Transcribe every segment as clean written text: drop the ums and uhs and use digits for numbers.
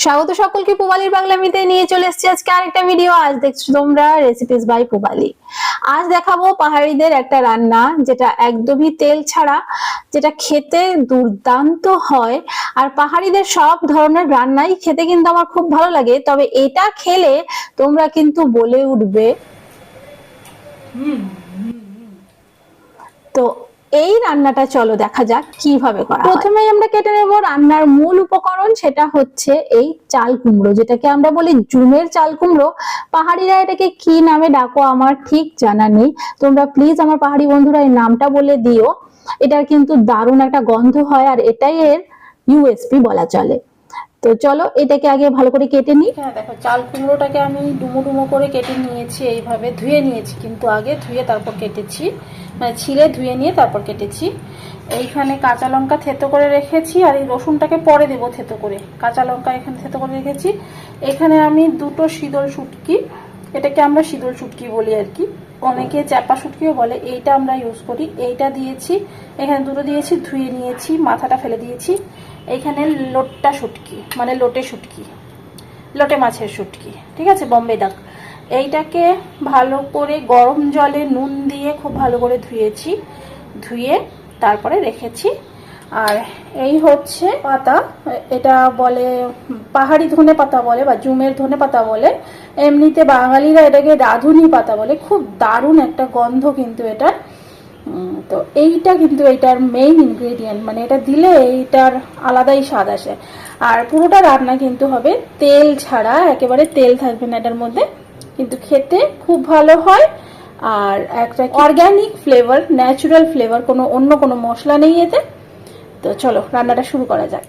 স্বাগত সকলকে পুবালির বাংলামিতে নিয়ে চলে এসেছি আজকে আরেকটা ভিডিও। আজ দেখছো তোমরা রেসিপিস বাই পুবালি। আজ দেখাবো পাহাড়িদের একটা রান্না যেটা একদমই তেল ছাড়া, যেটা খেতে দুর্দান্ত হয়। আর পাহাড়িদের সব ধরনের রান্নাই খেতে কিন্তু আমার খুব ভালো লাগে, তবে এটা খেলে তোমরা কিন্তু বলে উঠবে। তো এই রান্নাটা চলো দেখা যাক কিভাবে করা হয়। প্রথমেই আমরা কেটে নেব রান্নার মূল উপকরণ, সেটা হচ্ছে এই চাল কুমড়ো, যেটাকে আমরা বলি জুমের চাল কুমড়ো। পাহাড়িরা এটাকে কি নামে ডাকো আমার ঠিক জানা নেই, তোমরা প্লিজ আমার পাহাড়ি বন্ধুরা এই নামটা বলে দিও। এটার কিন্তু দারুণ একটা গন্ধ হয়, আর এটাই এর ইউএসপি বলা চলে। তো চলো এটাকে আগে ভালো করে কেটে নিই। হ্যাঁ দেখো, চাল কুমড়োটাকে আমি ডুমো ডুমো করে কেটে নিয়েছি, এইভাবে ধুয়ে নিয়েছি, কিন্তু আগে ধুয়ে তারপর কেটেছি, মানে ছিলে ধুয়ে নিয়ে তারপর কেটেছি। এইখানে কাঁচা লঙ্কা থেতো করে রেখেছি, আর এই রসুনটাকে পরে দেবো থেতো করে। কাঁচা লঙ্কা এখানে থেতো করে রেখেছি। এখানে আমি দুটো শীতল শুটকি, এটাকে আমরা শীতল শুটকি বলি আর কি, অনেকে চাপা শুটকিও বলে, এইটা আমরা ইউজ করি। এইটা দিয়েছি, এখানে দুটো দিয়েছি, ধুয়ে নিয়েছি, মাথাটা ফেলে দিয়েছি। এইখানে লোটটা শুটকি, মানে লোটে শুটকি, লোটে মাছের শুটকি, ঠিক আছে, বম্বে ডাক। এইটাকে ভালো করে গরম জলে নুন দিয়ে খুব ভালো করে ধুয়েছি, ধুয়ে তারপরে রেখেছি। আর এই হচ্ছে পাতা, এটা বলে পাহাড়ি ধনে পাতা বলে বা জুমের ধনে পাতা বলে, এমনিতে বাঙালিরা এটাকে রাঁধুনি পাতা বলে। খুব দারুণ একটা গন্ধ কিন্তু এটা। তো এইটা কিন্তু এটার মেইন ইনগ্রেডিয়েন্ট, মানে এটা দিলে এইটার আলাদাই স্বাদ আসে। আর পুরোটা রান্না কিন্তু হবে তেল ছাড়া, একেবারে তেল থাকবে না এটার মধ্যে, কিন্তু খেতে খুব ভালো হয়। আর একটা অর্গ্যানিক ফ্লেভার, ন্যাচারাল ফ্লেভার, অন্য কোনো মশলা নেই এতে। তো চলো রান্নাটা শুরু করা যাক।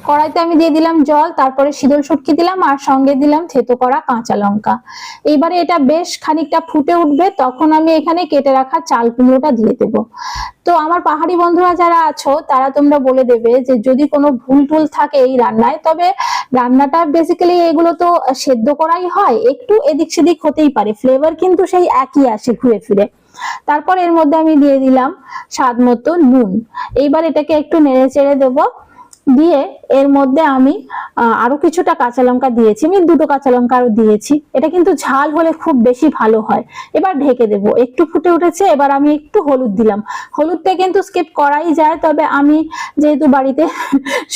কড়াইতে আমি দিয়ে দিলাম জল, তারপরে শীতল শুটকি দিলাম, আর সঙ্গে দিলাম থেতো করা কাঁচা লঙ্কা। এইবারে এটা বেশ খানিকটা ফুটে উঠবে, তখন আমি এখানে কেটে রাখা চাল কুমড়োটা দিয়ে দেব। তো আমার পাহাড়ি বন্ধুরা যারা আছো তারা তোমরা বলে দেবে যে যদি কোনো ভুল টুল থাকে এই রান্নায়, তবে রান্নাটা বেসিক্যালি এগুলো তো সেদ্ধ করাই হয়, একটু এদিক সেদিক হতেই পারে, ফ্লেভার কিন্তু সেই একই আসে ঘুরে ফিরে। তারপর এর মধ্যে আমি দিয়ে দিলাম স্বাদ মতো নুন। এইবার এটাকে একটু নেড়ে চেড়ে দেবো, দিয়ে এর মধ্যে আমি আরো কিছুটা কাঁচা লঙ্কা দিয়েছি, আমি দুটো কাঁচা লঙ্কা আরো দিয়েছি। এটা কিন্তু ঝাল হলে খুব বেশি ভালো হয়। এবার ঢেকে দেব, একটু ফুটে উঠেছে, এবার আমি একটু হলুদ দিলাম। হলুদটা কিন্তু স্কিপ করাই যায়, তবে আমি যেহেতু বাড়িতে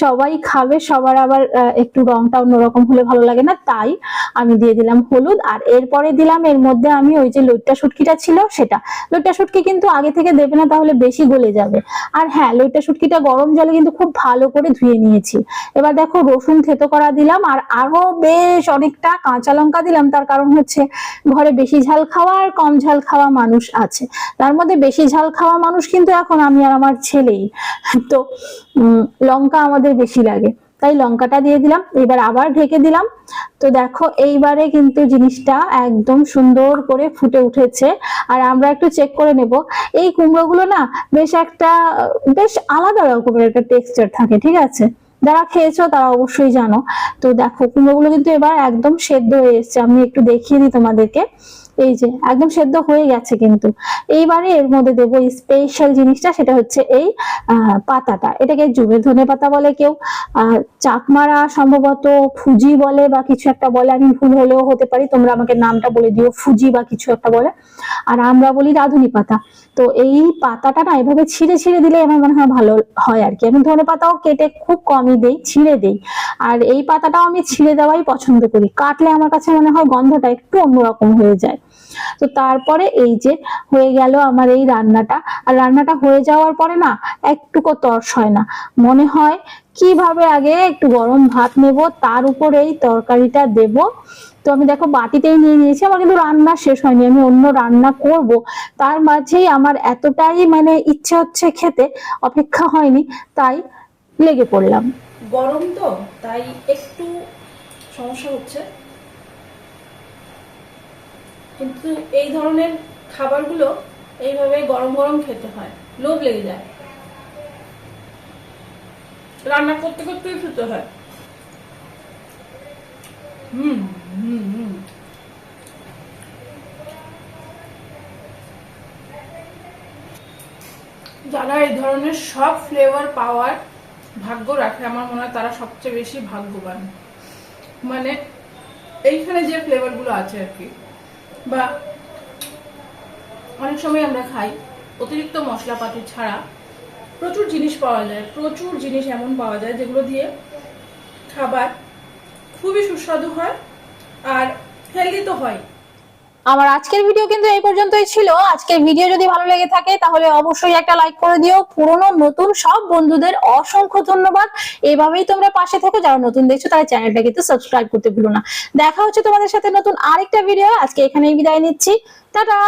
সবাই খাবে, সবার আবার একটু রংটা অন্যরকম হলে ভালো লাগে না, তাই আমি দিয়ে দিলাম হলুদ। আর এরপরে দিলাম এর মধ্যে আমি ওই যে লইট্টা শুটকিটা ছিল সেটা। লইট্টা শুটকি কিন্তু আগে থেকে দেবে না, তাহলে বেশি গলে যাবে। আর হ্যাঁ, লইট্টা শুটকিটা গরম জলে কিন্তু খুব ভালো করে ধুয়ে নিয়েছি। এবার দেখো রসুন থেতো করা দিলাম, আর আরো বেশ অনেকটা কাঁচা লঙ্কা দিলাম। তার কারণ হচ্ছে ঘরে বেশি ঝাল খাওয়া আর কম ঝাল খাওয়া মানুষ আছে, তার মধ্যে বেশি ঝাল খাওয়া মানুষ কিন্তু এখন আমি আর আমার ছেলেই। তো লঙ্কা আমাদের বেশি লাগে, তাই লঙ্কাটা দিয়ে দিলাম। এবার আবার ঢেকে দিলাম। তো দেখো এইবারে কিন্তু জিনিসটা একদম সুন্দর করে ফুটে উঠেছে। আর আমরা একটু চেক করে নেব, এই কুমড়োগুলো না বেশ আলাদা রকমের একটা টেক্সচার থাকে, ঠিক আছে, যারা খেয়েছো তারা অবশ্যই জানো। তো দেখো কুমড়োগুলো কিন্তু এবার একদম সেদ্ধ হয়ে এসেছে, আমি একটু দেখিয়ে দিই তোমাদেরকে। এই যে একদম সেদ্ধ হয়ে গেছে কিন্তু। এইবারে এর মধ্যে দেবো স্পেশাল জিনিসটা, সেটা হচ্ছে এই পাতাটা। এটাকে জুমের ধনে পাতা বলে কেউ, চাকমারা সম্ভবত ফুজি বলে বা কিছু একটা বলে, আমি ভুল হলেও হতে পারি, তোমরা আমাকে নামটা বলে দিও, ফুজি বা কিছু একটা বলে। আর আমরা বলি রাঁধুনি পাতা। তো এই পাতাটা না এভাবে ছিঁড়ে ছিঁড়ে দিলে আমার মনে হয় ভালো হয় আর কি। আমি ধনে পাতাও কেটে খুব কমই দেই, ছিঁড়ে দেই। আর এই পাতাটাও আমি ছিঁড়ে দেওয়াই পছন্দ করি, কাটলে আমার কাছে মনে হয় গন্ধটা একটু অন্যরকম হয়ে যায়। তো তারপরে এই যে হয়ে গেল আমার এই রান্নাটা। আর রান্নাটা হয়ে যাওয়ার পরে না একটুকু তর্স হয় না, মনে হয় কিভাবে আগে একটু গরম ভাত নেব, তার উপর এই তরকারিটা দেব। তো আমি দেখো বাটিতেই নিয়ে নিয়েছি, আমার কিন্তু রান্না শেষ হয়নি, আমি অন্য রান্না করব, তার মাঝেই আমার এতটাই মানে ইচ্ছে হচ্ছে খেতে, অপেক্ষা হয়নি, তাই লেগে পড়লাম। গরম তো তাই একটু সমস্যা হচ্ছে, কিন্তু এই ধরনের খাবারগুলো এইভাবে গরম গরম খেতে হয়, লোভ লেগে যায়, রান্না করতে করতেই খেতে হয়। হুম হুম হুম যারা এই ধরনের সব ফ্লেভার পাওয়ার ভাগ্য রাখে আমার মনে হয় তারা সবচেয়ে বেশি ভাগ্যবান। মানে এইখানে যে ফ্লেভারগুলো আছে আর কি, বা অনেক সময় আমরা খাই অতিরিক্ত মশলাপাতি ছাড়া প্রচুর জিনিস পাওয়া যায়, প্রচুর জিনিস এমন পাওয়া যায় যেগুলো দিয়ে খাবার খুবই সুস্বাদু হয় আর হেলদি তো হয়। আমার আজকের ভিডিও কিন্তু এই পর্যন্তই ছিল। আজকের ভিডিও যদি ভালো লেগে থাকে তাহলে অবশ্যই একটা লাইক করে দিও। পুরনো নতুন সব বন্ধুদের অসংখ্য ধন্যবাদ। এভাবেই তোমরা পাশে থেকো, যারা নতুন দেখছো তারা চ্যানেলটা কিন্তু সাবস্ক্রাইব করতে ভুলো না। দেখা হচ্ছে তোমাদের সাথে নতুন আরেকটা ভিডিও। আজকে এখানেই বিদায় নিচ্ছি, টাটা।